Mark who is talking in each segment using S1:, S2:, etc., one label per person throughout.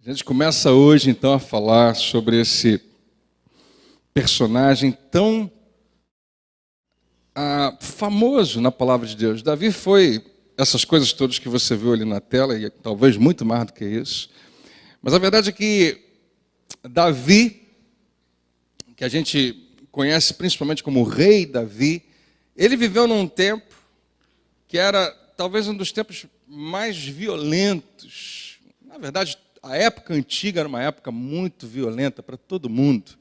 S1: A gente começa hoje, então, a falar sobre esse personagem tão famoso na palavra de Deus. Davi foi essas coisas todas que você viu ali na tela, e talvez muito mais do que isso. Mas a verdade é que Davi, que a gente conhece principalmente como o rei Davi, ele viveu num tempo que era talvez um dos tempos mais violentos. Na verdade, a época antiga era uma época muito violenta para todo mundo.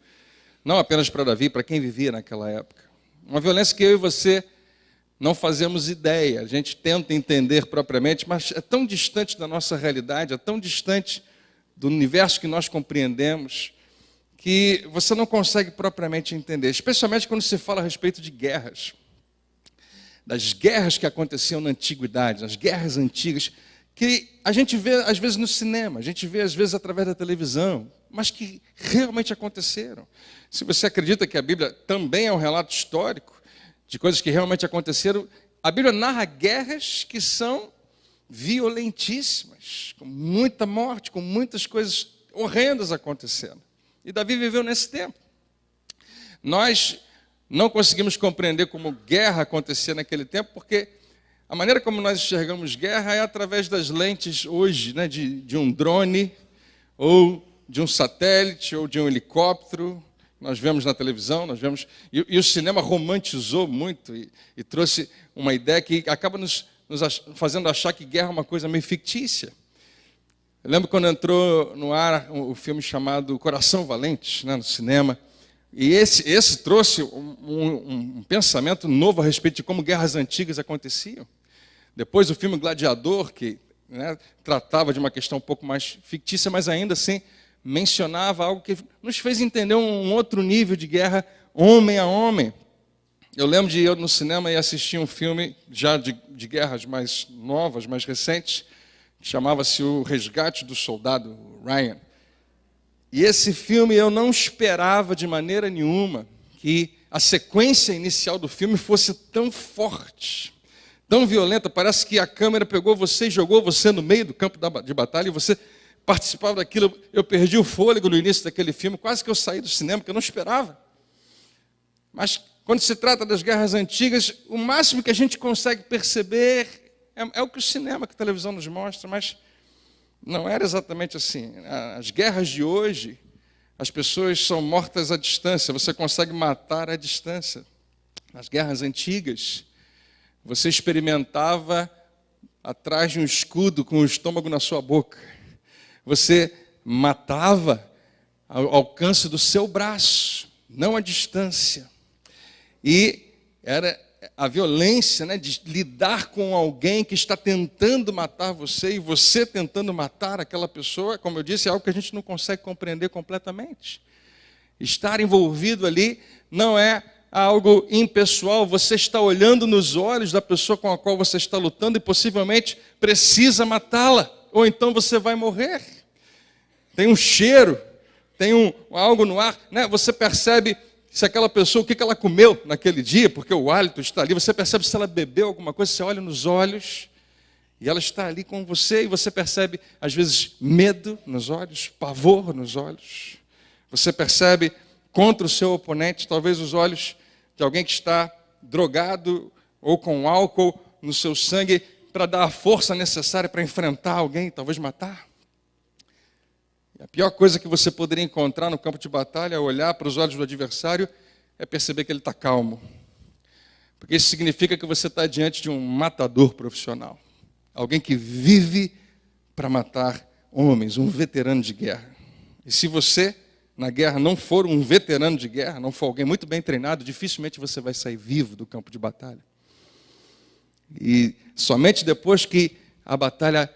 S1: Não apenas para Davi, para quem vivia naquela época. Uma violência que eu e você não fazemos ideia. A gente tenta entender propriamente, mas é tão distante da nossa realidade, é tão distante do universo que nós compreendemos, que você não consegue propriamente entender. Especialmente quando se fala a respeito de guerras. Das guerras que aconteciam na antiguidade, as guerras antigas, que a gente vê às vezes no cinema, a gente vê às vezes através da televisão, mas que realmente aconteceram. Se você acredita que a Bíblia também é um relato histórico de coisas que realmente aconteceram, a Bíblia narra guerras que são violentíssimas, com muita morte, com muitas coisas horrendas acontecendo. E Davi viveu nesse tempo. Nós não conseguimos compreender como guerra acontecia naquele tempo, porque a maneira como nós enxergamos guerra é através das lentes hoje, né, de um drone, ou de um satélite, ou de um helicóptero. Nós vemos na televisão, nós vemos... E o cinema romantizou muito e trouxe uma ideia que acaba nos fazendo achar que guerra é uma coisa meio fictícia. Eu lembro quando entrou no ar o filme chamado Coração Valente, né, no cinema, e esse trouxe um pensamento novo a respeito de como guerras antigas aconteciam. Depois o filme Gladiador, que tratava de uma questão um pouco mais fictícia, mas ainda assim mencionava algo que nos fez entender um outro nível de guerra homem a homem. Eu lembro de ir no cinema e assistir um filme já de guerras mais novas, mais recentes, que chamava-se O Resgate do Soldado Ryan. E esse filme eu não esperava de maneira nenhuma que a sequência inicial do filme fosse tão forte, tão violenta. Parece que a câmera pegou você e jogou você no meio do campo de batalha e você participava daquilo. Eu perdi o fôlego no início daquele filme, quase que eu saí do cinema, porque eu não esperava. Mas quando se trata das guerras antigas, o máximo que a gente consegue perceber é o que o cinema, que a televisão nos mostra, mas não era exatamente assim. As guerras de hoje, as pessoas são mortas à distância, você consegue matar à distância. Nas guerras antigas, você experimentava atrás de um escudo com o estômago na sua boca. Você matava ao alcance do seu braço, não à distância. E era a violência, né, de lidar com alguém que está tentando matar você e você tentando matar aquela pessoa, como eu disse, é algo que a gente não consegue compreender completamente. Estar envolvido ali não é algo impessoal, você está olhando nos olhos da pessoa com a qual você está lutando e possivelmente precisa matá-la, ou então você vai morrer. Tem um cheiro, tem algo no ar, né? Você percebe se aquela pessoa, o que ela comeu naquele dia, porque o hálito está ali, você percebe se ela bebeu alguma coisa, você olha nos olhos, e ela está ali com você, e você percebe, às vezes, medo nos olhos, pavor nos olhos. Você percebe contra o seu oponente, talvez os olhos de alguém que está drogado, ou com álcool no seu sangue, para dar a força necessária para enfrentar alguém, talvez matar. A pior coisa que você poderia encontrar no campo de batalha, é olhar para os olhos do adversário, é perceber que ele está calmo. Porque isso significa que você está diante de um matador profissional. Alguém que vive para matar homens, um veterano de guerra. E se você, na guerra, não for um veterano de guerra, não for alguém muito bem treinado, dificilmente você vai sair vivo do campo de batalha. E somente depois que a batalha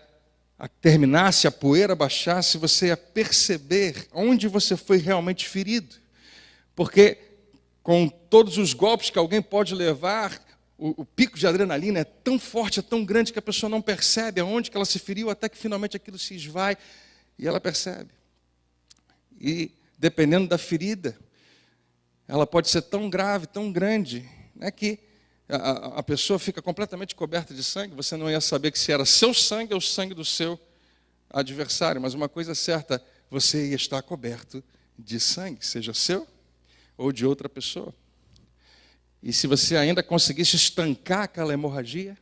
S1: terminasse, a poeira baixasse, você ia perceber onde você foi realmente ferido. Porque com todos os golpes que alguém pode levar, o pico de adrenalina é tão forte, é tão grande que a pessoa não percebe aonde que ela se feriu, até que finalmente aquilo se esvai e ela percebe. E dependendo da ferida, ela pode ser tão grave, tão grande, né, que a pessoa fica completamente coberta de sangue, você não ia saber que se era seu sangue ou o sangue do seu adversário, mas uma coisa é certa, você ia estar coberto de sangue, seja seu ou de outra pessoa. E se você ainda conseguisse estancar aquela hemorragia,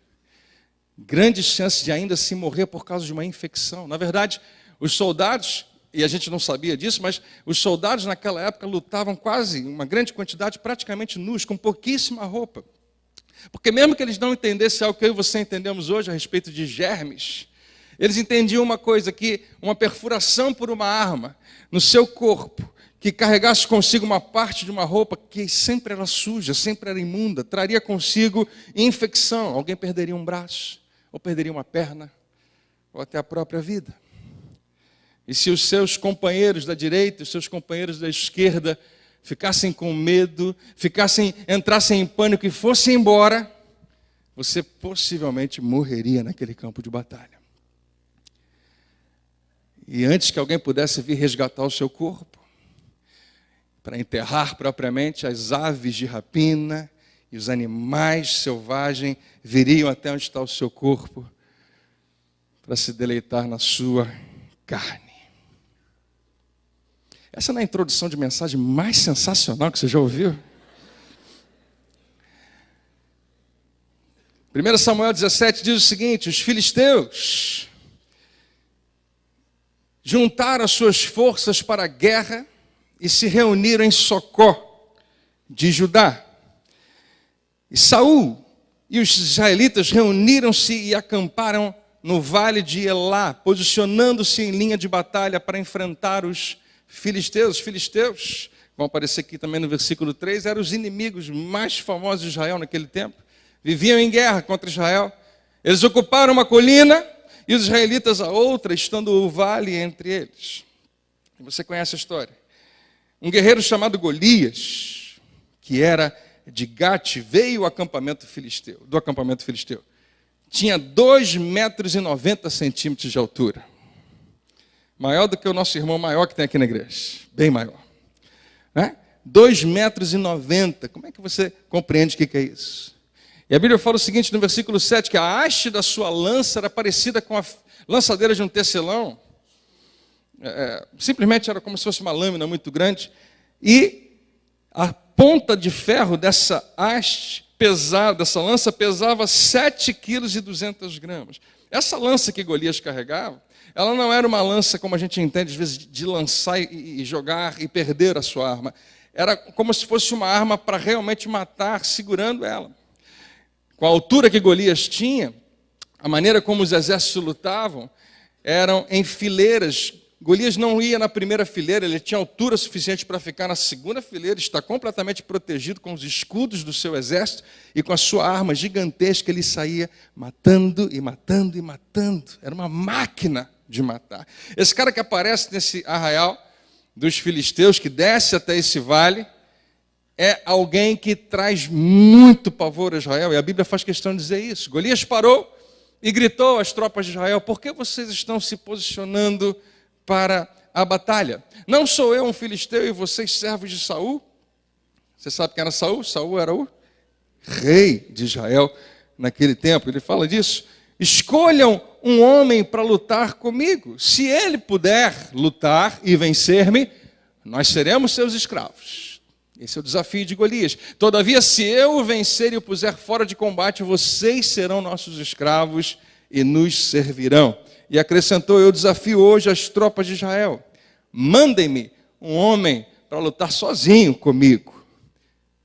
S1: grandes chances de ainda se morrer por causa de uma infecção. Na verdade, os soldados, e a gente não sabia disso, mas os soldados naquela época lutavam quase, uma grande quantidade, praticamente nus, com pouquíssima roupa. Porque mesmo que eles não entendessem algo que eu e você entendemos hoje a respeito de germes, eles entendiam uma coisa, que uma perfuração por uma arma no seu corpo, que carregasse consigo uma parte de uma roupa que sempre era suja, sempre era imunda, traria consigo infecção. Alguém perderia um braço, ou perderia uma perna, ou até a própria vida. E se os seus companheiros da direita, os seus companheiros da esquerda ficassem com medo, entrassem em pânico e fossem embora, você possivelmente morreria naquele campo de batalha. E antes que alguém pudesse vir resgatar o seu corpo, para enterrar propriamente, as aves de rapina e os animais selvagens viriam até onde está o seu corpo para se deleitar na sua carne. Essa não é a introdução de mensagem mais sensacional que você já ouviu? 1 Samuel 17 diz o seguinte: os filisteus juntaram as suas forças para a guerra e se reuniram em Socó de Judá. E Saul e os israelitas reuniram-se e acamparam no vale de Elá, posicionando-se em linha de batalha para enfrentar os filisteus. Os filisteus, vão aparecer aqui também no versículo 3, eram os inimigos mais famosos de Israel naquele tempo. Viviam em guerra contra Israel. Eles ocuparam uma colina e os israelitas a outra, estando o vale entre eles. Você conhece a história. Um guerreiro chamado Golias, que era de Gate, veio do acampamento filisteu. Tinha 2,90 m de altura. Maior do que o nosso irmão maior que tem aqui na igreja. Bem maior. 2,90 m. Como é que você compreende o que é isso? E a Bíblia fala o seguinte no versículo 7, que a haste da sua lança era parecida com a lançadeira de um tecelão. Simplesmente era como se fosse uma lâmina muito grande. E a ponta de ferro dessa haste pesada, dessa lança, pesava 7,2 kg. Essa lança que Golias carregava, ela não era uma lança como a gente entende às vezes de lançar e jogar e perder a sua arma. Era como se fosse uma arma para realmente matar, segurando ela. Com a altura que Golias tinha, a maneira como os exércitos lutavam eram em fileiras. Golias não ia na primeira fileira, ele tinha altura suficiente para ficar na segunda fileira, está completamente protegido com os escudos do seu exército e com a sua arma gigantesca ele saía matando e matando e matando. Era uma máquina de matar. Esse cara que aparece nesse arraial dos filisteus, que desce até esse vale, é alguém que traz muito pavor a Israel, e a Bíblia faz questão de dizer isso. Golias parou e gritou às tropas de Israel: por que vocês estão se posicionando para a batalha? Não sou eu um filisteu e vocês servos de Saul? Você sabe quem era Saul? Saul era o rei de Israel naquele tempo. Ele fala disso. Escolham um homem para lutar comigo. Se ele puder lutar e vencer-me, nós seremos seus escravos. Esse é o desafio de Golias. Todavia, se eu o vencer e o puser fora de combate, vocês serão nossos escravos e nos servirão. E acrescentou: eu desafio hoje as tropas de Israel. Mandem-me um homem para lutar sozinho comigo.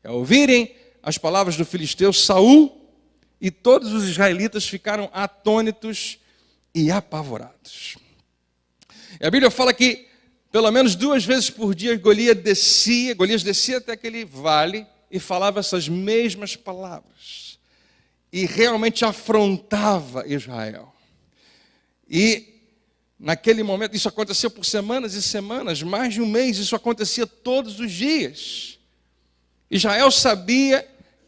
S1: Ao ouvirem as palavras do filisteu, Saul e todos os israelitas ficaram atônitos e apavorados. E a Bíblia fala que pelo menos 2 vezes por dia Golias descia até aquele vale e falava essas mesmas palavras. E realmente afrontava Israel. E naquele momento, isso aconteceu por semanas e semanas, mais de um mês, isso acontecia todos os dias. Israel sabia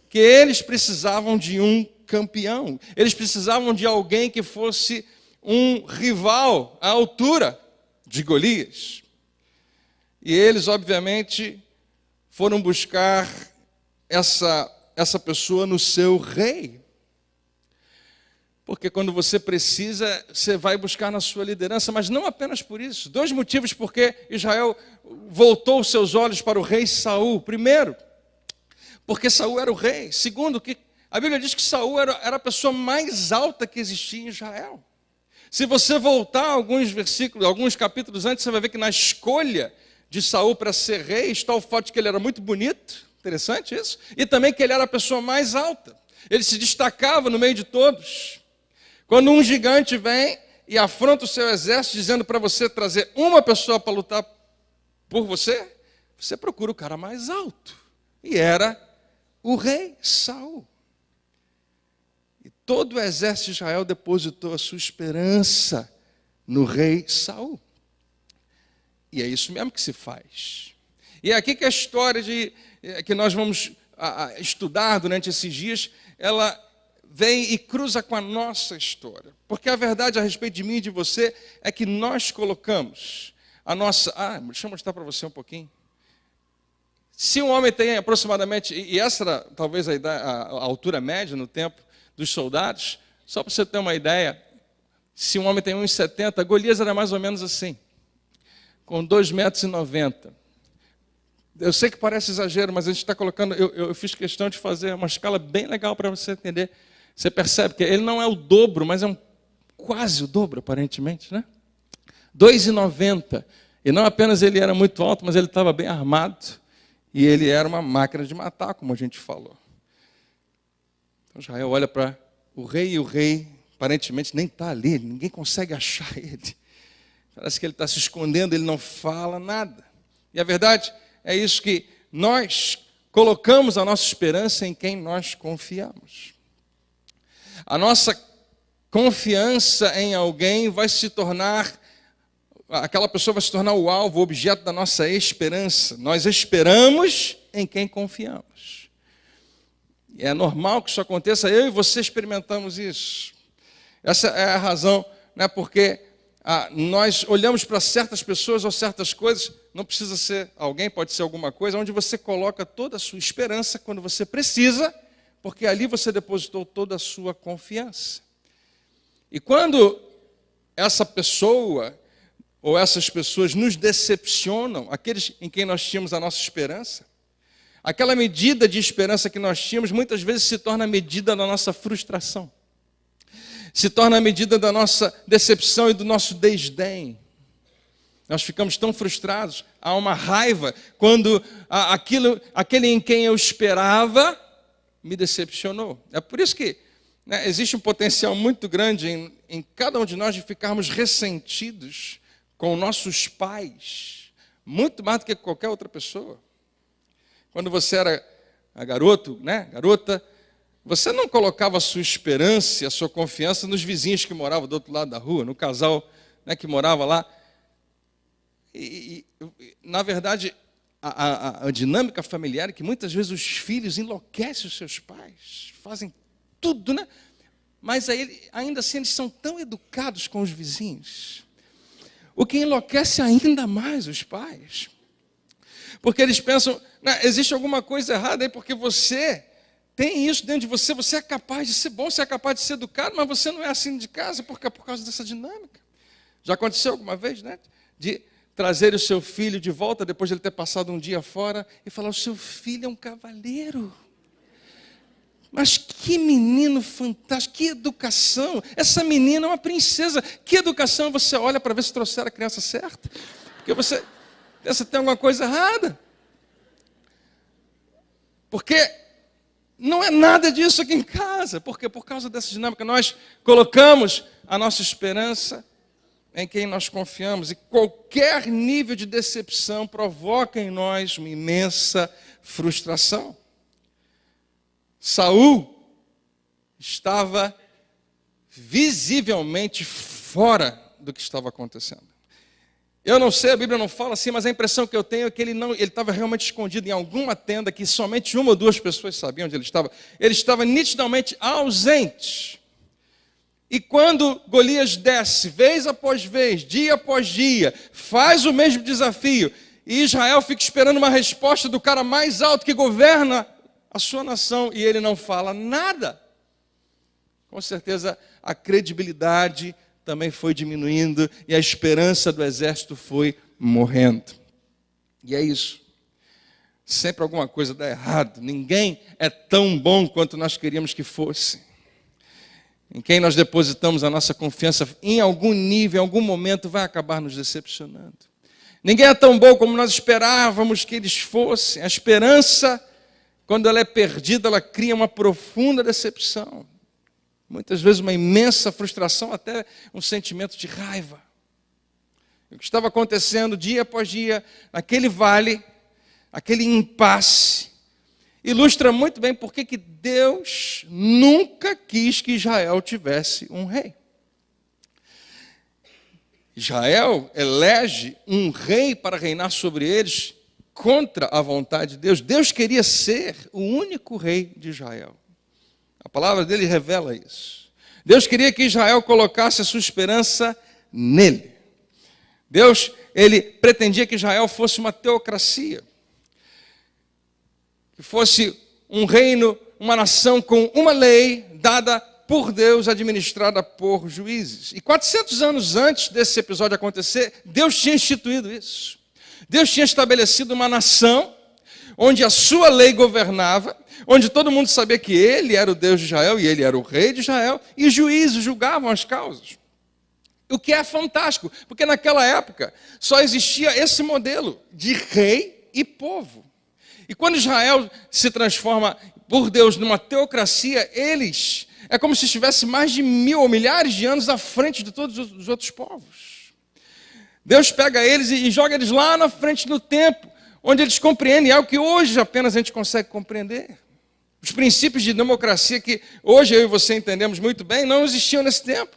S1: que eles precisavam de um campeão, eles precisavam de alguém que fosse um rival à altura de Golias. E eles, obviamente, foram buscar essa pessoa no seu rei. Porque quando você precisa, você vai buscar na sua liderança, mas não apenas por isso. 2 motivos porque Israel voltou os seus olhos para o rei Saul. Primeiro, porque Saul era o rei. Segundo, que a Bíblia diz que Saul era a pessoa mais alta que existia em Israel. Se você voltar alguns versículos, alguns capítulos antes, você vai ver que na escolha de Saul para ser rei está o fato de que ele era muito bonito, interessante isso, e também que ele era a pessoa mais alta. Ele se destacava no meio de todos. Quando um gigante vem e afronta o seu exército, dizendo para você trazer uma pessoa para lutar por você, você procura o cara mais alto. E era o rei Saul. E todo o exército de Israel depositou a sua esperança no rei Saul. E é isso mesmo que se faz. E é aqui que a história que nós vamos estudar durante esses dias, ela vem e cruza com a nossa história. Porque a verdade a respeito de mim e de você é que nós colocamos a nossa... deixa eu mostrar para você um pouquinho. Se um homem tem aproximadamente... E essa era talvez a altura média no tempo dos soldados. Só para você ter uma ideia, se um homem tem 1,70 m, Golias era mais ou menos assim, com 2,90 m. Eu sei que parece exagero, mas a gente está colocando... Eu fiz questão de fazer uma escala bem legal para você entender. Você percebe que ele não é o dobro, mas é quase o dobro, aparentemente, né? 2,90 m. E não apenas ele era muito alto, mas ele estava bem armado. E ele era uma máquina de matar, como a gente falou. Então Israel olha para o rei, e o rei aparentemente nem está ali, ninguém consegue achar ele. Parece que ele está se escondendo, ele não fala nada. E a verdade é isso, que nós colocamos a nossa esperança em quem nós confiamos. A nossa confiança em alguém vai se tornar, aquela pessoa vai se tornar o alvo, o objeto da nossa esperança. Nós esperamos em quem confiamos. E é normal que isso aconteça, eu e você experimentamos isso. Essa é a razão, né, porque nós olhamos para certas pessoas ou certas coisas, não precisa ser alguém, pode ser alguma coisa, onde você coloca toda a sua esperança quando você precisa, porque ali você depositou toda a sua confiança. E quando essa pessoa ou essas pessoas nos decepcionam, aqueles em quem nós tínhamos a nossa esperança, aquela medida de esperança que nós tínhamos, muitas vezes se torna a medida da nossa frustração. Se torna a medida da nossa decepção e do nosso desdém. Nós ficamos tão frustrados, há uma raiva quando aquele em quem eu esperava me decepcionou. É por isso que existe um potencial muito grande em cada um de nós de ficarmos ressentidos com nossos pais, muito mais do que qualquer outra pessoa. Quando você era garoto, garota, você não colocava a sua esperança e a sua confiança nos vizinhos que moravam do outro lado da rua, no casal que morava lá. Na verdade, a dinâmica familiar é que muitas vezes os filhos enlouquecem os seus pais, fazem tudo, né? Mas ainda assim eles são tão educados com os vizinhos, o que enlouquece ainda mais os pais. Porque eles pensam, existe alguma coisa errada aí, porque você tem isso dentro de você, você é capaz de ser bom, você é capaz de ser educado, mas você não é assim de casa, porque é por causa dessa dinâmica. Já aconteceu alguma vez, de trazer o seu filho de volta, depois de ele ter passado um dia fora, e falar, o seu filho é um cavaleiro. Mas que menino fantástico, que educação. Essa menina é uma princesa. Que educação. Você olha para ver se trouxeram a criança certa. Porque você tem alguma coisa errada. Porque não é nada disso aqui em casa. Porque por causa dessa dinâmica nós colocamos a nossa esperança em quem nós confiamos. E qualquer nível de decepção provoca em nós uma imensa frustração. Saul estava visivelmente fora do que estava acontecendo. Eu não sei, a Bíblia não fala assim, mas a impressão que eu tenho é que ele estava realmente escondido em alguma tenda que somente uma ou duas pessoas sabiam onde ele estava. Ele estava nitidamente ausente. E quando Golias desce, vez após vez, dia após dia, faz o mesmo desafio, e Israel fica esperando uma resposta do cara mais alto que governa a sua nação, e ele não fala nada, com certeza a credibilidade também foi diminuindo e a esperança do exército foi morrendo. E é isso. Sempre alguma coisa dá errado. Ninguém é tão bom quanto nós queríamos que fosse. Em quem nós depositamos a nossa confiança, em algum nível, em algum momento, vai acabar nos decepcionando. Ninguém é tão bom como nós esperávamos que eles fossem. A esperança, quando ela é perdida, ela cria uma profunda decepção. Muitas vezes uma imensa frustração, até um sentimento de raiva. O que estava acontecendo dia após dia, aquele vale, aquele impasse, ilustra muito bem porque que Deus nunca quis que Israel tivesse um rei. Israel elege um rei para reinar sobre eles contra a vontade de Deus. Deus queria ser o único rei de Israel. A palavra dele revela isso. Deus queria que Israel colocasse a sua esperança nele. Deus, ele pretendia que Israel fosse uma teocracia, que fosse um reino, uma nação com uma lei dada por Deus, administrada por juízes. E 400 anos antes desse episódio acontecer, Deus tinha instituído isso. Deus tinha estabelecido uma nação onde a sua lei governava, onde todo mundo sabia que ele era o Deus de Israel e ele era o rei de Israel, e juízes julgavam as causas. O que é fantástico, porque naquela época só existia esse modelo de rei e povo. E quando Israel se transforma por Deus numa teocracia, eles é como se estivesse mais de 1000 ou milhares de anos à frente de todos os outros povos. Deus pega eles e joga eles lá na frente no tempo, onde eles compreendem algo que hoje apenas a gente consegue compreender. Os princípios de democracia que hoje eu e você entendemos muito bem não existiam nesse tempo.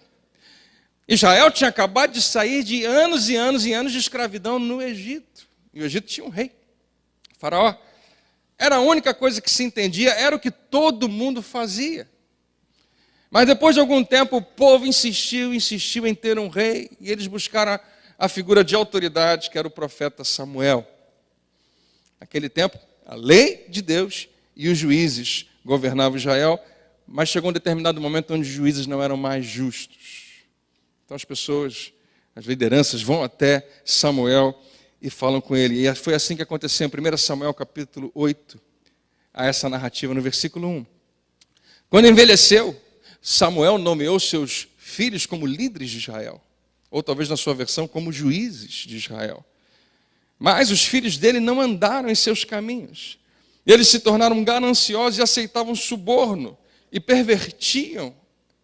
S1: Israel tinha acabado de sair de anos e anos e anos de escravidão no Egito. E o Egito tinha um rei, Faraó. Era a única coisa que se entendia, era o que todo mundo fazia. Mas depois de algum tempo o povo insistiu em ter um rei, e eles buscaram a figura de autoridade, que era o profeta Samuel. Naquele tempo, a lei de Deus e os juízes governavam Israel, mas chegou um determinado momento onde os juízes não eram mais justos. Então as pessoas, as lideranças vão até Samuel e falam com ele. E foi assim que aconteceu em 1 Samuel capítulo 8, a essa narrativa no versículo 1. Quando envelheceu, Samuel nomeou seus filhos como líderes de Israel, ou talvez na sua versão como juízes de Israel. Mas os filhos dele não andaram em seus caminhos. Eles se tornaram gananciosos e aceitavam suborno e pervertiam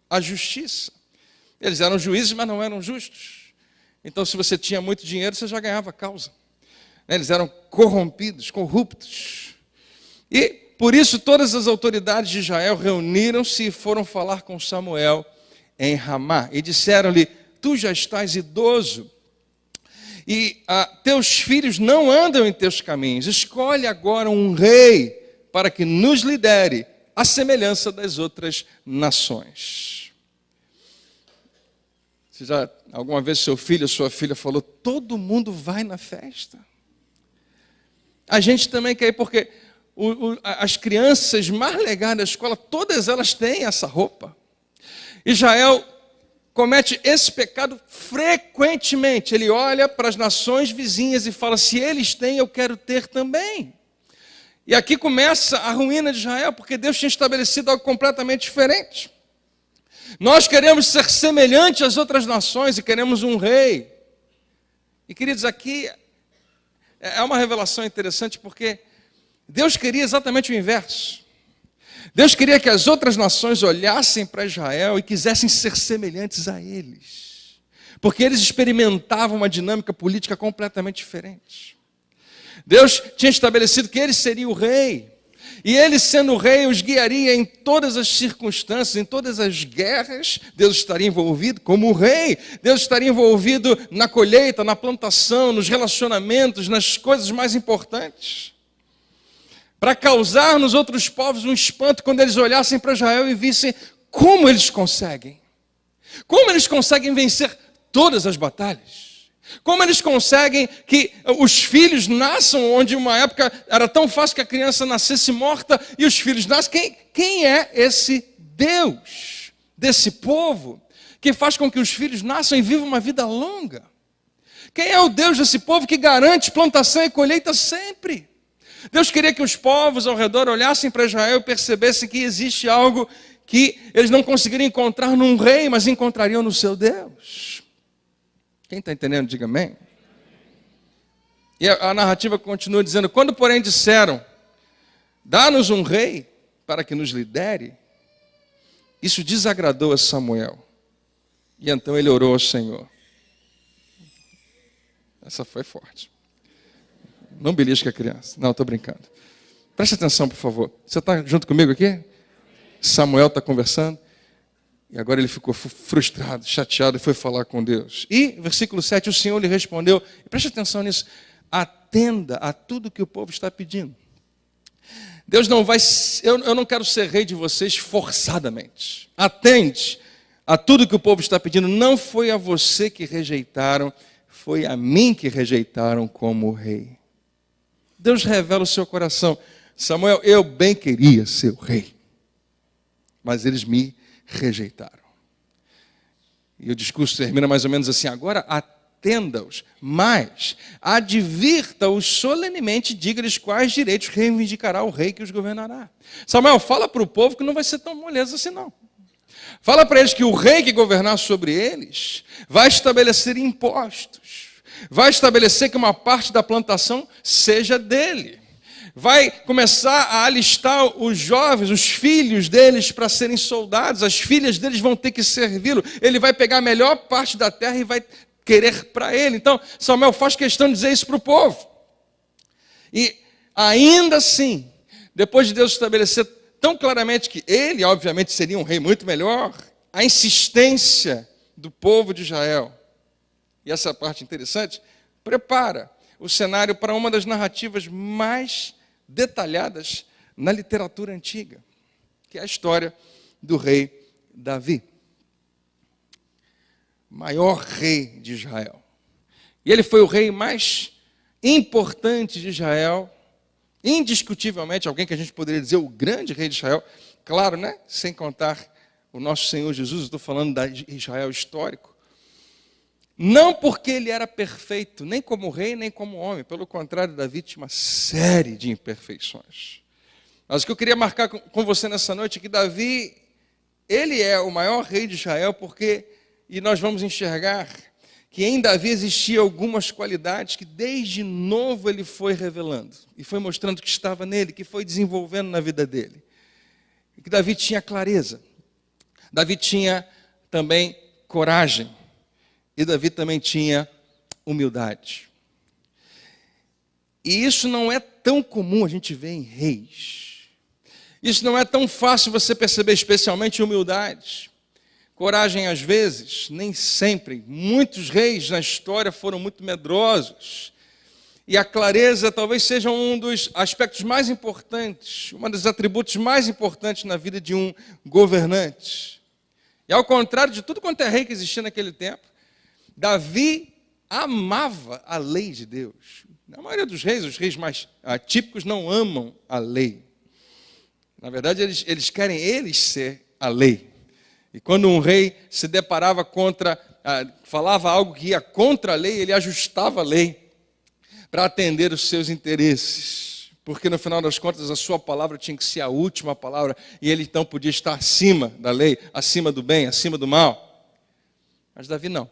S1: a justiça. Eles eram juízes, mas não eram justos. Então, se você tinha muito dinheiro, você já ganhava causa. Eles eram corrompidos, corruptos. E, por isso, todas as autoridades de Israel reuniram-se e foram falar com Samuel em Ramá. E disseram-lhe: tu já estás idoso, e teus filhos não andam em teus caminhos. Escolhe agora um rei para que nos lidere, à semelhança das outras nações. Você já, alguma vez, seu filho ou sua filha falou: todo mundo vai na festa? A gente também quer ir, porque as crianças mais legais da escola, todas elas têm essa roupa. Israel comete esse pecado frequentemente. Ele olha para as nações vizinhas e fala: se eles têm, eu quero ter também. E aqui começa a ruína de Israel, porque Deus tinha estabelecido algo completamente diferente. Nós queremos ser semelhantes às outras nações e queremos um rei. E, queridos, aqui é uma revelação interessante, porque Deus queria exatamente o inverso. Deus queria que as outras nações olhassem para Israel e quisessem ser semelhantes a eles, porque eles experimentavam uma dinâmica política completamente diferente. Deus tinha estabelecido que ele seria o rei, e ele, sendo o rei, os guiaria em todas as circunstâncias, em todas as guerras. Deus estaria envolvido como o rei. Deus estaria envolvido na colheita, na plantação, nos relacionamentos, nas coisas mais importantes, para causar nos outros povos um espanto quando eles olhassem para Israel e vissem como eles conseguem vencer todas as batalhas. Como eles conseguem que os filhos nasçam, onde uma época era tão fácil que a criança nascesse morta e os filhos nascem. Quem é esse Deus desse povo que faz com que os filhos nasçam e vivam uma vida longa? Quem é o Deus desse povo que garante plantação e colheita sempre? Deus queria que os povos ao redor olhassem para Israel e percebessem que existe algo que eles não conseguiriam encontrar num rei, mas encontrariam no seu Deus. Quem está entendendo, diga amém. E a narrativa continua dizendo: quando, porém, disseram, dá-nos um rei para que nos lidere, isso desagradou a Samuel. E então ele orou ao Senhor. Essa foi forte. Não belisca a criança. Não, estou brincando. Preste atenção, por favor. Você está junto comigo aqui? Samuel está conversando. E agora ele ficou frustrado, chateado e foi falar com Deus. E, versículo 7, o Senhor lhe respondeu. Preste atenção nisso. Atenda a tudo que o povo está pedindo. Deus não vai... Eu não quero ser rei de vocês forçadamente. Atende a tudo que o povo está pedindo. Não foi a você que rejeitaram, foi a mim que rejeitaram como rei. Deus revela o seu coração. Samuel, eu bem queria ser o rei, mas eles me rejeitaram. E o discurso termina mais ou menos assim: agora atenda-os, mas advirta-os solenemente, diga-lhes quais direitos reivindicará o rei que os governará. Samuel, fala para o povo que não vai ser tão moleza assim não. Fala para eles que o rei que governar sobre eles vai estabelecer impostos, vai estabelecer que uma parte da plantação seja dele, vai começar a alistar os jovens, os filhos deles para serem soldados, as filhas deles vão ter que servi-lo, ele vai pegar a melhor parte da terra e vai querer para ele. Então, Samuel faz questão de dizer isso para o povo. E ainda assim, depois de Deus estabelecer tão claramente que ele, obviamente, seria um rei muito melhor, a insistência do povo de Israel, e essa parte interessante, prepara o cenário para uma das narrativas mais detalhadas na literatura antiga, que é a história do rei Davi, maior rei de Israel. E ele foi o rei mais importante de Israel, indiscutivelmente, alguém que a gente poderia dizer o grande rei de Israel, claro, né? Sem contar o nosso Senhor Jesus, estou falando da Israel histórico. Não porque ele era perfeito, nem como rei, nem como homem. Pelo contrário, Davi tinha uma série de imperfeições. Mas o que eu queria marcar com você nessa noite é que Davi, ele é o maior rei de Israel porque, e nós vamos enxergar, que em Davi existiam algumas qualidades que desde novo ele foi revelando. E foi mostrando que estava nele, que foi desenvolvendo na vida dele. E que Davi tinha clareza. Davi tinha também coragem. E Davi também tinha humildade. E isso não é tão comum a gente ver em reis. Isso não é tão fácil você perceber, especialmente humildade. Coragem às vezes, nem sempre. Muitos reis na história foram muito medrosos. E a clareza talvez seja um dos aspectos mais importantes, um dos atributos mais importantes na vida de um governante. E ao contrário de tudo quanto é rei que existia naquele tempo, Davi amava a lei de Deus. A maioria dos reis, os reis mais típicos, não amam a lei. Na verdade, eles querem eles ser a lei. E quando um rei se deparava falava algo que ia contra a lei, ele ajustava a lei para atender os seus interesses. Porque no final das contas a sua palavra tinha que ser a última palavra e ele então podia estar acima da lei, acima do bem, acima do mal. Mas Davi não.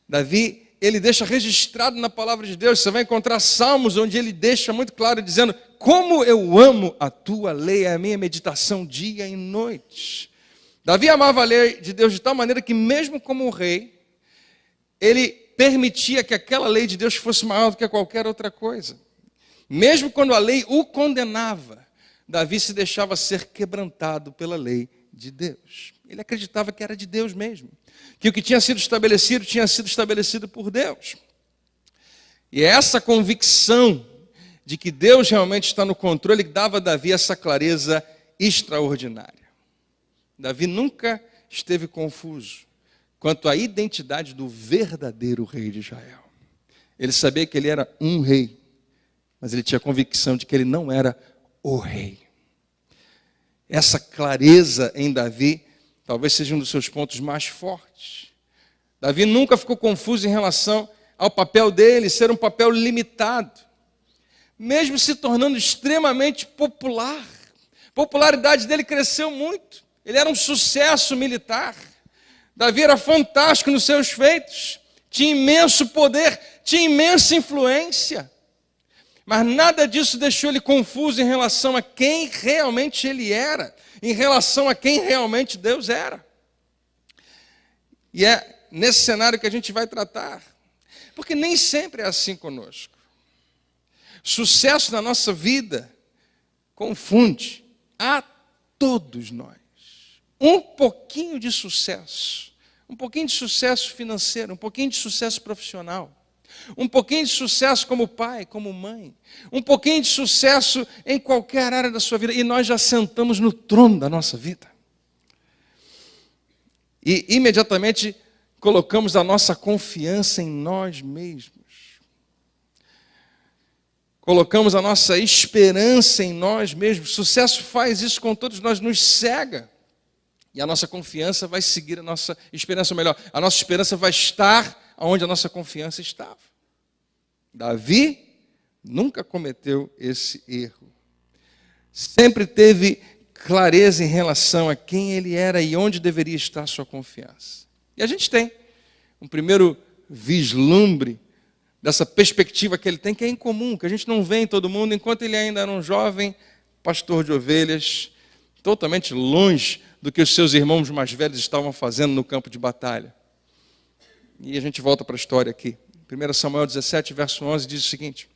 S1: Davi, ele deixa registrado na palavra de Deus, você vai encontrar salmos onde ele deixa muito claro, dizendo: como eu amo a tua lei, é a minha meditação dia e noite. Davi amava a lei de Deus de tal maneira que mesmo como rei, ele permitia que aquela lei de Deus fosse maior do que qualquer outra coisa. Mesmo quando a lei o condenava, Davi se deixava ser quebrantado pela lei de Deus. Ele acreditava que era de Deus mesmo, que o que tinha sido estabelecido por Deus. E é essa convicção de que Deus realmente está no controle que dava a Davi essa clareza extraordinária. Davi nunca esteve confuso quanto à identidade do verdadeiro rei de Israel. Ele sabia que ele era um rei, mas ele tinha a convicção de que ele não era o rei. Essa clareza em Davi talvez seja um dos seus pontos mais fortes. Davi nunca ficou confuso em relação ao papel dele, ser um papel limitado, mesmo se tornando extremamente popular. A popularidade dele cresceu muito, ele era um sucesso militar. Davi era fantástico nos seus feitos, tinha imenso poder, tinha imensa influência, mas nada disso deixou ele confuso em relação a quem realmente ele era, em relação a quem realmente Deus era. E é nesse cenário que a gente vai tratar, porque nem sempre é assim conosco. Sucesso na nossa vida confunde a todos nós. Um pouquinho de sucesso financeiro, um pouquinho de sucesso profissional, um pouquinho de sucesso como pai, como mãe, um pouquinho de sucesso em qualquer área da sua vida, e nós já sentamos no trono da nossa vida. E imediatamente colocamos a nossa confiança em nós mesmos. Colocamos a nossa esperança em nós mesmos. Sucesso faz isso com todos nós, nos cega. E a nossa confiança vai seguir a nossa esperança, ou melhor, a nossa esperança vai estar onde a nossa confiança estava. Davi nunca cometeu esse erro. Sempre teve clareza em relação a quem ele era e onde deveria estar a sua confiança. E a gente tem um primeiro vislumbre dessa perspectiva que ele tem, que é incomum, que a gente não vê em todo mundo, enquanto ele ainda era um jovem pastor de ovelhas, totalmente longe do que os seus irmãos mais velhos estavam fazendo no campo de batalha. E a gente volta para a história aqui. 1 Samuel 17, verso 11, diz o seguinte: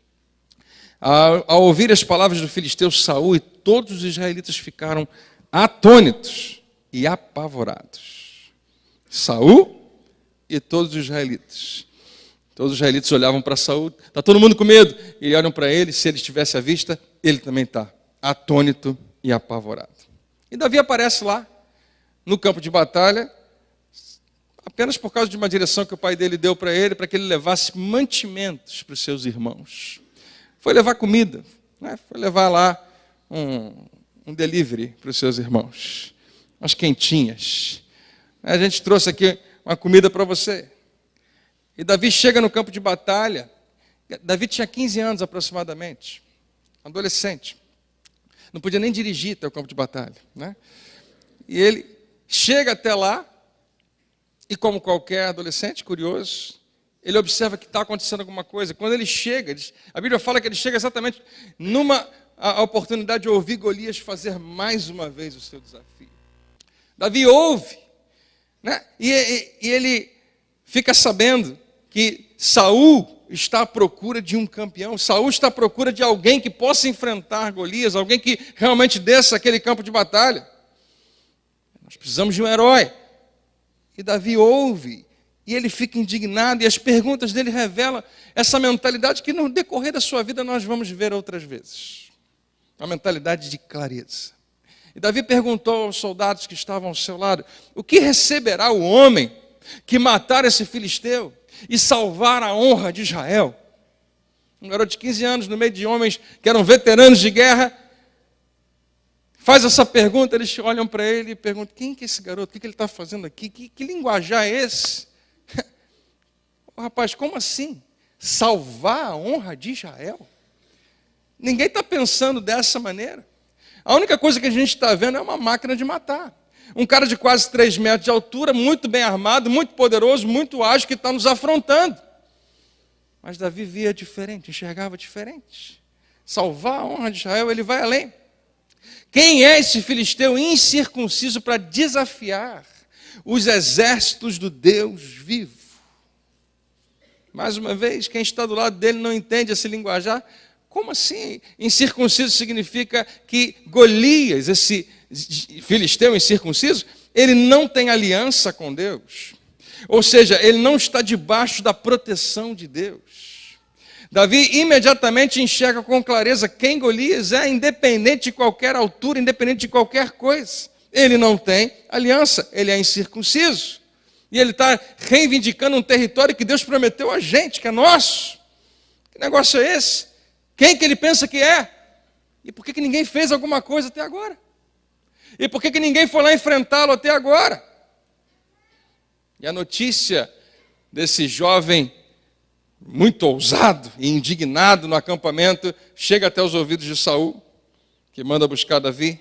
S1: ao ouvir as palavras do filisteu Saul, e todos os israelitas ficaram atônitos e apavorados. Saul e todos os israelitas. Todos os israelitas olhavam para Saul, está todo mundo com medo, e olham para ele, se ele estivesse à vista, ele também está atônito e apavorado. E Davi aparece lá, no campo de batalha, apenas por causa de uma direção que o pai dele deu para ele, para que ele levasse mantimentos para os seus irmãos. Foi levar comida, né? Foi levar lá um delivery para os seus irmãos, umas quentinhas. A gente trouxe aqui uma comida para você. E Davi chega no campo de batalha. Davi tinha 15 anos aproximadamente, adolescente. Não podia nem dirigir até o campo de batalha, né? E ele chega até lá, e como qualquer adolescente curioso, ele observa que está acontecendo alguma coisa. Quando ele chega, a Bíblia fala que ele chega exatamente numa oportunidade de ouvir Golias fazer mais uma vez o seu desafio. Davi ouve, né? E ele fica sabendo que Saul está à procura de um campeão. Saul está à procura de alguém que possa enfrentar Golias, alguém que realmente desça aquele campo de batalha. Nós precisamos de um herói. E Davi ouve, e ele fica indignado, e as perguntas dele revelam essa mentalidade que no decorrer da sua vida nós vamos ver outras vezes. Uma mentalidade de clareza. E Davi perguntou aos soldados que estavam ao seu lado: o que receberá o homem que matar esse filisteu e salvar a honra de Israel? Um garoto de 15 anos, no meio de homens que eram veteranos de guerra, faz essa pergunta. Eles olham para ele e perguntam: quem que é esse garoto? O que ele está fazendo aqui? Que linguajar é esse? Rapaz, como assim? Salvar a honra de Israel? Ninguém está pensando dessa maneira. A única coisa que a gente está vendo é uma máquina de matar. Um cara de quase 3 metros de altura, muito bem armado, muito poderoso, muito ágil, que está nos afrontando. Mas Davi via diferente, enxergava diferente. Salvar a honra de Israel, ele vai além. Quem é esse filisteu incircunciso para desafiar os exércitos do Deus vivo? Mais uma vez, quem está do lado dele não entende esse linguajar. Como assim? Incircunciso significa que Golias, esse filisteu incircunciso, ele não tem aliança com Deus. Ou seja, ele não está debaixo da proteção de Deus. Davi imediatamente enxerga com clareza quem Golias é, independente de qualquer altura, independente de qualquer coisa. Ele não tem aliança, ele é incircunciso. E ele está reivindicando um território que Deus prometeu a gente, que é nosso. Que negócio é esse? Quem que ele pensa que é? E por que ninguém fez alguma coisa até agora? E por que ninguém foi lá enfrentá-lo até agora? E a notícia desse jovem muito ousado e indignado no acampamento chega até os ouvidos de Saul, que manda buscar Davi.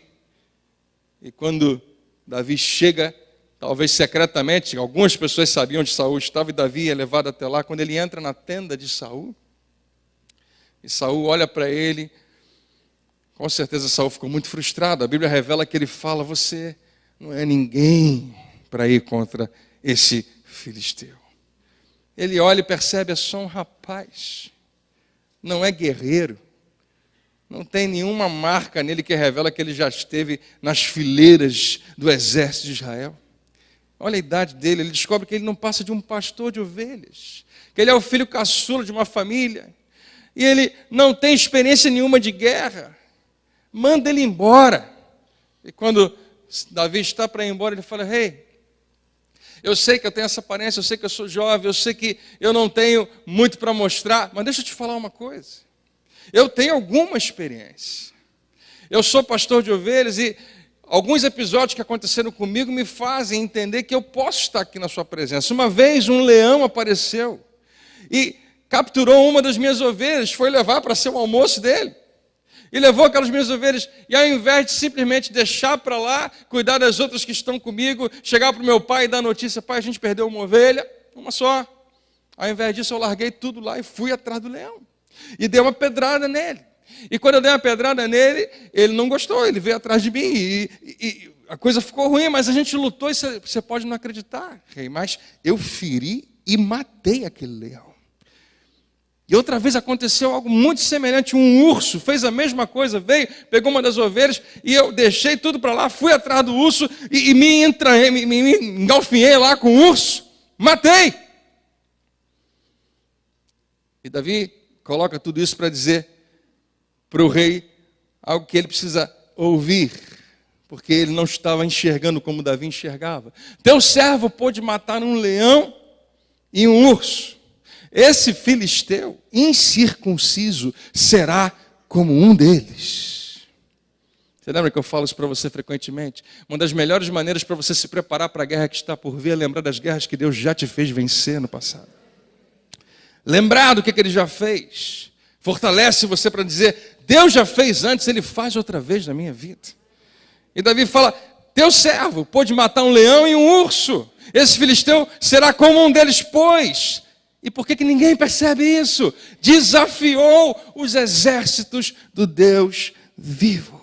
S1: E quando Davi chega, talvez secretamente, algumas pessoas sabiam onde Saul estava e Davi é levado até lá. Quando ele entra na tenda de Saul, e Saul olha para ele, com certeza Saul ficou muito frustrado. A Bíblia revela que ele fala: você não é ninguém para ir contra esse filisteu. Ele olha e percebe: é só um rapaz, não é guerreiro. Não tem nenhuma marca nele que revela que ele já esteve nas fileiras do exército de Israel. Olha a idade dele, ele descobre que ele não passa de um pastor de ovelhas, que ele é o filho caçula de uma família, e ele não tem experiência nenhuma de guerra. Manda ele embora. E quando Davi está para ir embora, ele fala: rei, eu sei que eu tenho essa aparência, eu sei que eu sou jovem, eu sei que eu não tenho muito para mostrar, mas deixa eu te falar uma coisa. Eu tenho alguma experiência. Eu sou pastor de ovelhas e alguns episódios que aconteceram comigo me fazem entender que eu posso estar aqui na sua presença. Uma vez um leão apareceu e capturou uma das minhas ovelhas, foi levar para ser o almoço dele. E levou aquelas minhas ovelhas, e ao invés de simplesmente deixar para lá, cuidar das outras que estão comigo, chegar para o meu pai e dar notícia: pai, a gente perdeu uma ovelha, uma só. Ao invés disso, eu larguei tudo lá e fui atrás do leão. E dei uma pedrada nele. E quando eu dei uma pedrada nele, ele não gostou, ele veio atrás de mim. E a coisa ficou ruim, mas a gente lutou, e você pode não acreditar, rei, mas eu feri e matei aquele leão. E outra vez aconteceu algo muito semelhante. Um urso fez a mesma coisa, veio, pegou uma das ovelhas, e eu deixei tudo para lá, fui atrás do urso, e me engalfinhei lá com o urso, matei. E Davi coloca tudo isso para dizer para o rei algo que ele precisa ouvir, porque ele não estava enxergando como Davi enxergava. Teu servo pôde matar um leão e um urso. Esse filisteu incircunciso será como um deles. Você lembra que eu falo isso para você frequentemente? Uma das melhores maneiras para você se preparar para a guerra que está por vir é lembrar das guerras que Deus já te fez vencer no passado. Lembrar do que ele já fez fortalece você para dizer: Deus já fez antes, Ele faz outra vez na minha vida. E Davi fala: teu servo pôde matar um leão e um urso. Esse filisteu será como um deles, pois. E por que ninguém percebe isso? Desafiou os exércitos do Deus vivo.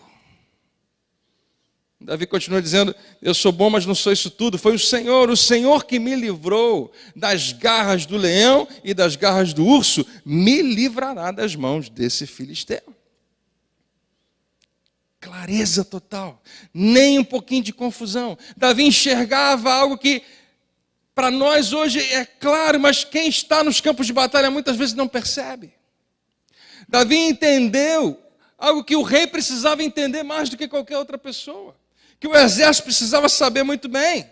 S1: Davi continua dizendo: eu sou bom, mas não sou isso tudo. Foi o Senhor que me livrou das garras do leão e das garras do urso, me livrará das mãos desse filisteu. Clareza total, nem um pouquinho de confusão. Davi enxergava algo que para nós hoje é claro, mas quem está nos campos de batalha muitas vezes não percebe. Davi entendeu algo que o rei precisava entender mais do que qualquer outra pessoa, que o exército precisava saber muito bem,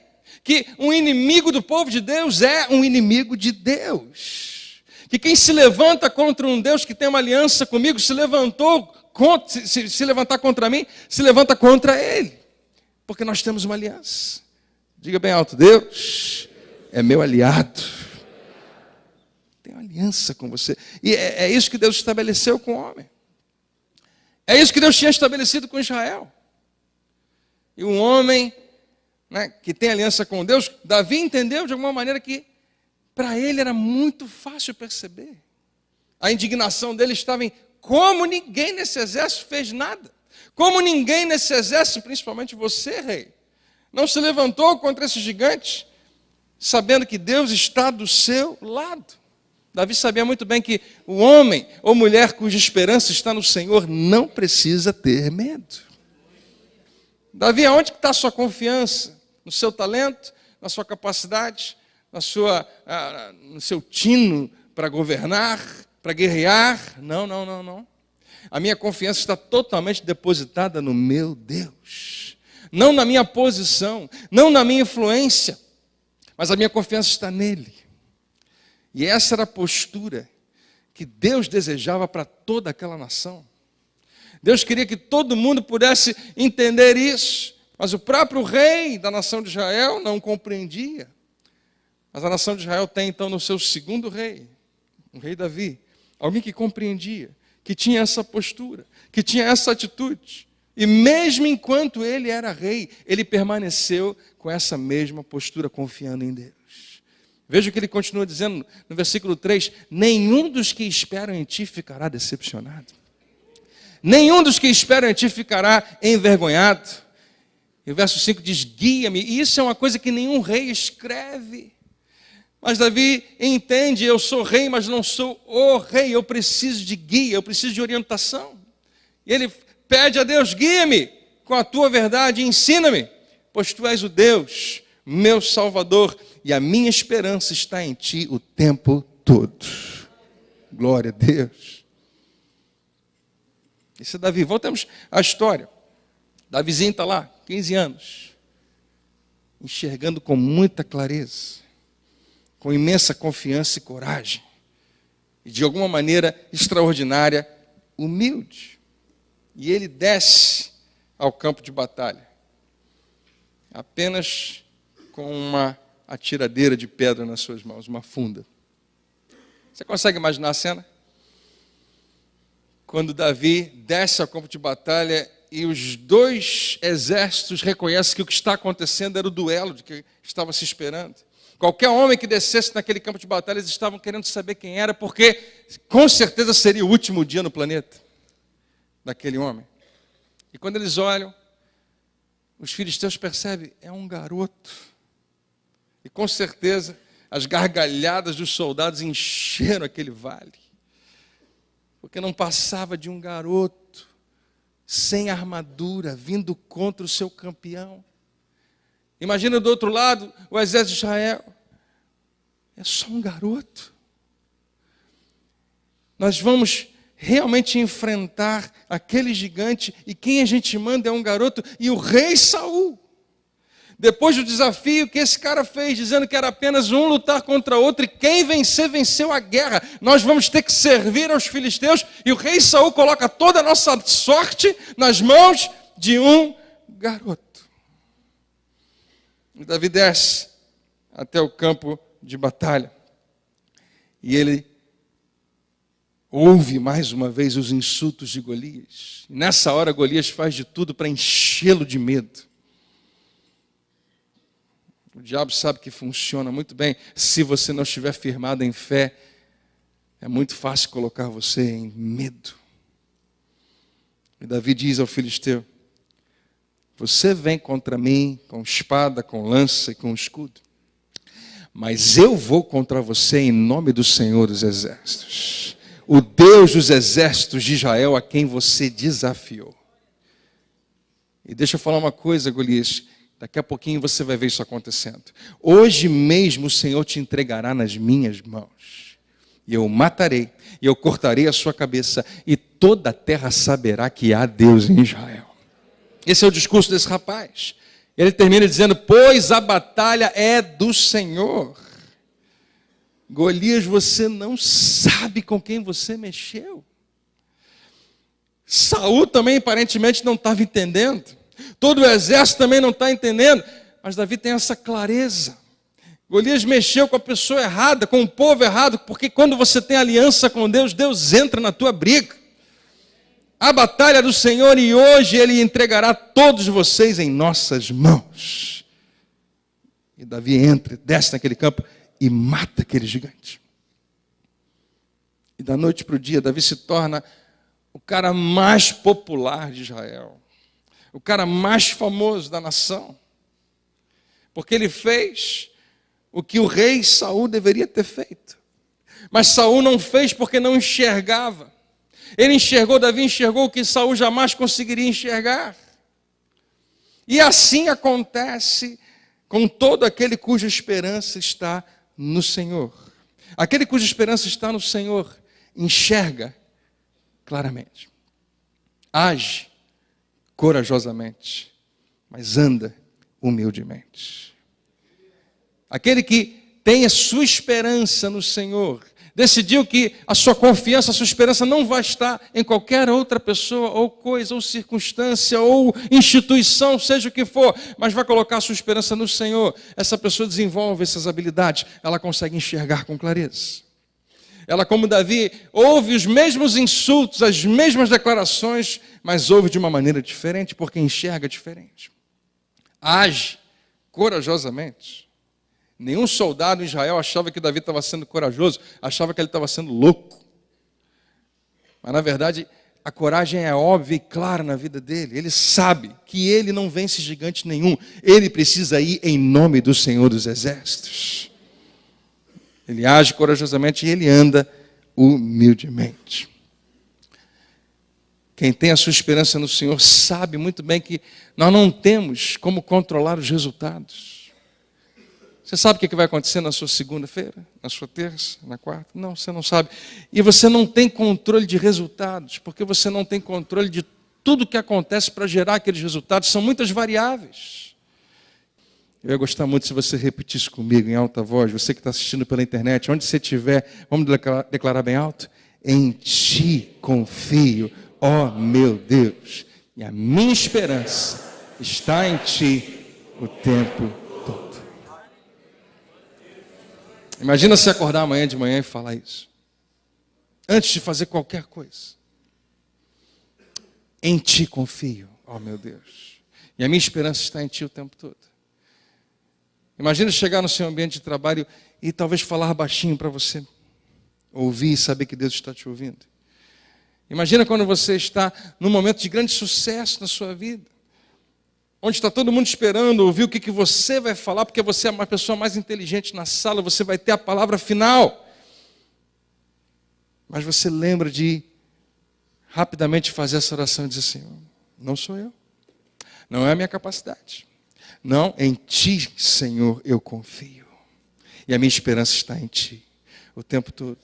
S1: que um inimigo do povo de Deus é um inimigo de Deus, que quem se levanta contra um Deus que tem uma aliança comigo, se levantar contra mim, se levanta contra ele, porque nós temos uma aliança. Diga bem alto: Deus é meu aliado. Tem uma aliança com você. E é isso que Deus estabeleceu com o homem. É isso que Deus tinha estabelecido com Israel. E um homem, né, que tem aliança com Deus, Davi entendeu de alguma maneira que para ele era muito fácil perceber. A indignação dele estava em como ninguém nesse exército fez nada. Como ninguém nesse exército, principalmente você, rei, não se levantou contra esses gigantes, sabendo que Deus está do seu lado. Davi sabia muito bem que o homem ou mulher cuja esperança está no Senhor não precisa ter medo. Davi, aonde está a sua confiança? No seu talento, na sua capacidade, no seu tino para governar, para guerrear? Não. A minha confiança está totalmente depositada no meu Deus. Não na minha posição, não na minha influência, mas a minha confiança está nele. E essa era a postura que Deus desejava para toda aquela nação. Deus queria que todo mundo pudesse entender isso, Mas o próprio rei da nação de Israel não compreendia. Mas a nação de Israel tem então no seu segundo rei, o rei Davi, alguém que compreendia, que tinha essa postura, que tinha essa atitude. E mesmo enquanto ele era rei, ele permaneceu com essa mesma postura, confiando em Deus. Veja o que ele continua dizendo no versículo 3: nenhum dos que esperam em ti ficará decepcionado. Nenhum dos que esperam em ti ficará envergonhado. E o verso 5 diz: guia-me. E isso é uma coisa que nenhum rei escreve. Mas Davi entende: eu sou rei, mas não sou o rei. Eu preciso de guia, eu preciso de orientação. E ele pede a Deus: guia-me com a tua verdade e ensina-me, pois tu és o Deus, meu Salvador, e a minha esperança está em ti o tempo todo. Glória a Deus. Esse é Davi. Voltamos à história. Davizinho está lá, 15 anos, enxergando com muita clareza, com imensa confiança e coragem, e de alguma maneira extraordinária, humilde. E ele desce ao campo de batalha, apenas com uma atiradeira de pedra nas suas mãos, uma funda. Você consegue imaginar a cena? Quando Davi desce ao campo de batalha e os dois exércitos reconhecem que o que está acontecendo era o duelo de que estava se esperando. Qualquer homem que descesse naquele campo de batalha, eles estavam querendo saber quem era, porque com certeza seria o último dia no planeta daquele homem. E quando eles olham, os filisteus percebem: é um garoto. E com certeza as gargalhadas dos soldados encheram aquele vale, porque não passava de um garoto sem armadura, vindo contra o seu campeão. Imagina do outro lado o exército de Israel. É só um garoto. Nós vamos realmente enfrentar aquele gigante, e quem a gente manda é um garoto, e o rei Saul. Depois do desafio que esse cara fez, dizendo que era apenas um lutar contra outro, e quem vencer, venceu a guerra. Nós vamos ter que servir aos filisteus, e o rei Saul coloca toda a nossa sorte nas mãos de um garoto. E Davi desce até o campo de batalha, e ele ouve mais uma vez os insultos de Golias. E nessa hora Golias faz de tudo para enchê-lo de medo. O diabo sabe que funciona muito bem. Se você não estiver firmado em fé, é muito fácil colocar você em medo. E Davi diz ao filisteu: você vem contra mim com espada, com lança e com escudo, mas eu vou contra você em nome do Senhor dos Exércitos, o Deus dos exércitos de Israel, a quem você desafiou. E deixa eu falar uma coisa, Golias. Daqui a pouquinho você vai ver isso acontecendo. Hoje mesmo o Senhor te entregará nas minhas mãos. E eu o matarei, e eu cortarei a sua cabeça, e toda a terra saberá que há Deus em Israel. Esse é o discurso desse rapaz. Ele termina dizendo: pois a batalha é do Senhor. Golias, você não sabe com quem você mexeu. Saul também aparentemente não estava entendendo. Todo o exército também não está entendendo, mas Davi tem essa clareza. Golias mexeu com a pessoa errada, com o povo errado, porque quando você tem aliança com Deus, Deus entra na tua briga. A batalha do Senhor, e hoje Ele entregará todos vocês em nossas mãos. E Davi entra, desce naquele campo e mata aquele gigante. E da noite para o dia, Davi se torna o cara mais popular de Israel, o cara mais famoso da nação, porque ele fez o que o rei Saul deveria ter feito. Mas Saul não fez porque não enxergava. Ele enxergou, Davi enxergou o que Saul jamais conseguiria enxergar. E assim acontece com todo aquele cuja esperança está no Senhor. Aquele cuja esperança está no Senhor enxerga claramente, age corajosamente, mas anda humildemente. Aquele que tem a sua esperança no Senhor Decidiu que a sua confiança, a sua esperança não vai estar em qualquer outra pessoa, ou coisa, ou circunstância, ou instituição, seja o que for, mas vai colocar a sua esperança no Senhor. Essa pessoa desenvolve essas habilidades, ela consegue enxergar com clareza. Ela, como Davi, ouve os mesmos insultos, as mesmas declarações, mas ouve de uma maneira diferente, porque enxerga diferente. Age corajosamente. Nenhum soldado em Israel achava que Davi estava sendo corajoso, achava que ele estava sendo louco. Mas, na verdade, a coragem é óbvia e clara na vida dele. Ele sabe que ele não vence gigante nenhum. Ele precisa ir em nome do Senhor dos Exércitos. Ele age corajosamente e ele anda humildemente. Quem tem a sua esperança no Senhor sabe muito bem que nós não temos como controlar os resultados. Você sabe o que vai acontecer na sua segunda-feira, na sua terça, na quarta? Não, você não sabe. E você não tem controle de resultados, porque você não tem controle de tudo que acontece para gerar aqueles resultados. São muitas variáveis. Eu ia gostar muito se você repetisse comigo em alta voz, você que está assistindo pela internet, onde você estiver, vamos declarar bem alto? Em ti confio, ó meu Deus, e a minha esperança está em ti o tempo todo. Imagina se acordar amanhã de manhã e falar isso. Antes de fazer qualquer coisa. Em ti confio, ó meu Deus. E a minha esperança está em ti o tempo todo. Imagina chegar no seu ambiente de trabalho e talvez falar baixinho para você. Ouvir e saber que Deus está te ouvindo. Imagina quando você está num momento de grande sucesso na sua vida. Onde está todo mundo esperando ouvir o que você vai falar, porque você é uma pessoa mais inteligente na sala, você vai ter a palavra final. Mas você lembra de rapidamente fazer essa oração e dizer assim, não sou eu, não é a minha capacidade. Não, em ti, Senhor, eu confio. E a minha esperança está em ti, o tempo todo.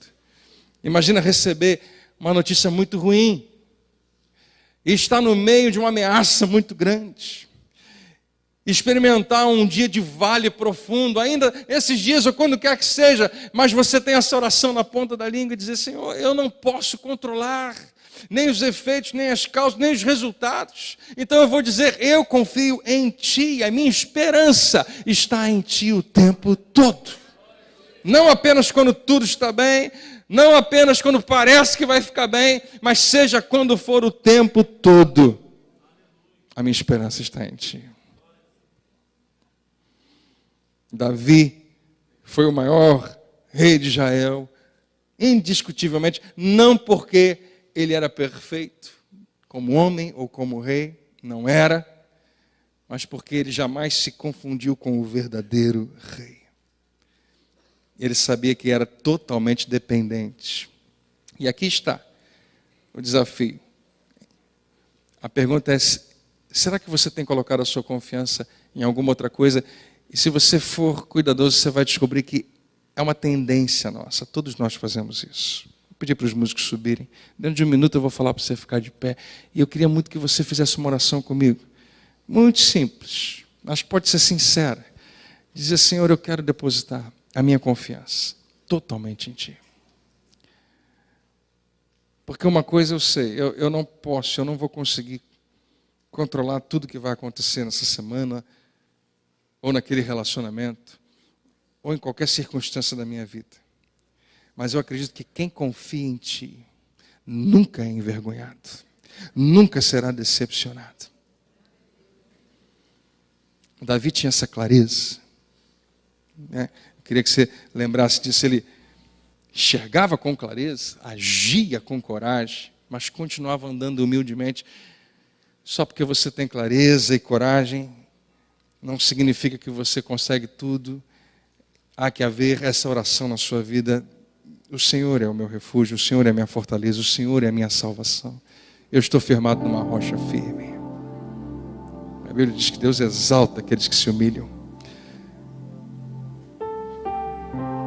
S1: Imagina receber uma notícia muito ruim, e estar no meio de uma ameaça muito grande. Experimentar um dia de vale profundo, ainda esses dias ou quando quer que seja, mas você tem essa oração na ponta da língua e dizer, Senhor, eu não posso controlar nem os efeitos, nem as causas, nem os resultados. Então eu vou dizer, eu confio em ti, a minha esperança está em ti o tempo todo. Não apenas quando tudo está bem, não apenas quando parece que vai ficar bem, mas seja quando for o tempo todo, a minha esperança está em ti. Davi foi o maior rei de Israel, indiscutivelmente, não porque ele era perfeito, como homem ou como rei, não era, mas porque ele jamais se confundiu com o verdadeiro rei. Ele sabia que era totalmente dependente. E aqui está o desafio. A pergunta é, será que você tem colocado a sua confiança em alguma outra coisa? E se você for cuidadoso, você vai descobrir que é uma tendência nossa. Todos nós fazemos isso. Vou pedir para os músicos subirem. Dentro de um minuto eu vou falar para você ficar de pé. E eu queria muito que você fizesse uma oração comigo. Muito simples. Acho que pode ser sincera. Dizer, Senhor, eu quero depositar a minha confiança totalmente em ti. Porque uma coisa eu sei, eu não posso, eu não vou conseguir controlar tudo que vai acontecer nessa semana, ou naquele relacionamento, ou em qualquer circunstância da minha vida. Mas eu acredito que quem confia em ti nunca é envergonhado, nunca será decepcionado. Davi tinha essa clareza, né? Eu queria que você lembrasse disso. Ele enxergava com clareza, agia com coragem, mas continuava andando humildemente. Só porque você tem clareza e coragem, não significa que você consegue tudo. Há que haver essa oração na sua vida. O Senhor é o meu refúgio, o Senhor é a minha fortaleza, o Senhor é a minha salvação. Eu estou firmado numa rocha firme. A Bíblia diz que Deus exalta aqueles que se humilham.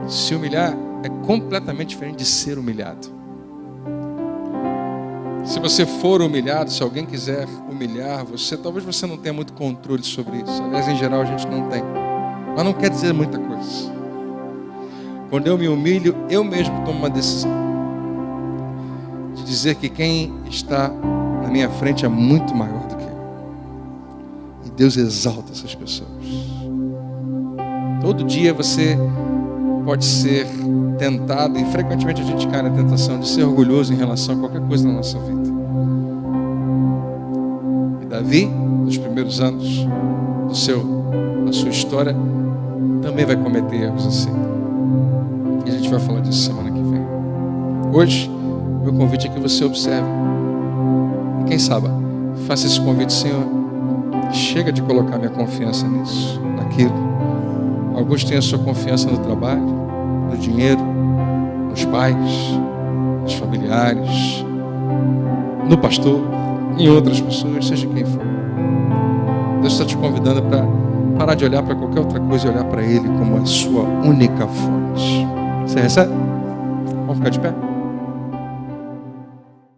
S1: Se humilhar é completamente diferente de ser humilhado. Se você for humilhado, se alguém quiser humilhar você, talvez você não tenha muito controle sobre isso. Aliás, em geral, a gente não tem. Mas não quer dizer muita coisa. Quando eu me humilho, eu mesmo tomo uma decisão de dizer que quem está na minha frente é muito maior do que eu. E Deus exalta essas pessoas. Todo dia você pode ser tentado, e frequentemente a gente cai na tentação de ser orgulhoso em relação a qualquer coisa na nossa vida. E Davi, nos primeiros anos da sua história, também vai cometer erros assim. E a gente vai falar disso semana que vem. Hoje, meu convite é que você observe. E quem sabe, faça esse convite: Senhor, chega de colocar minha confiança nisso, naquilo. Alguns têm a sua confiança no trabalho, no dinheiro, nos pais, nos familiares, no pastor, em outras pessoas, seja quem for. Deus está te convidando para parar de olhar para qualquer outra coisa e olhar para Ele como a sua única fonte. Você recebe? Vamos ficar de pé?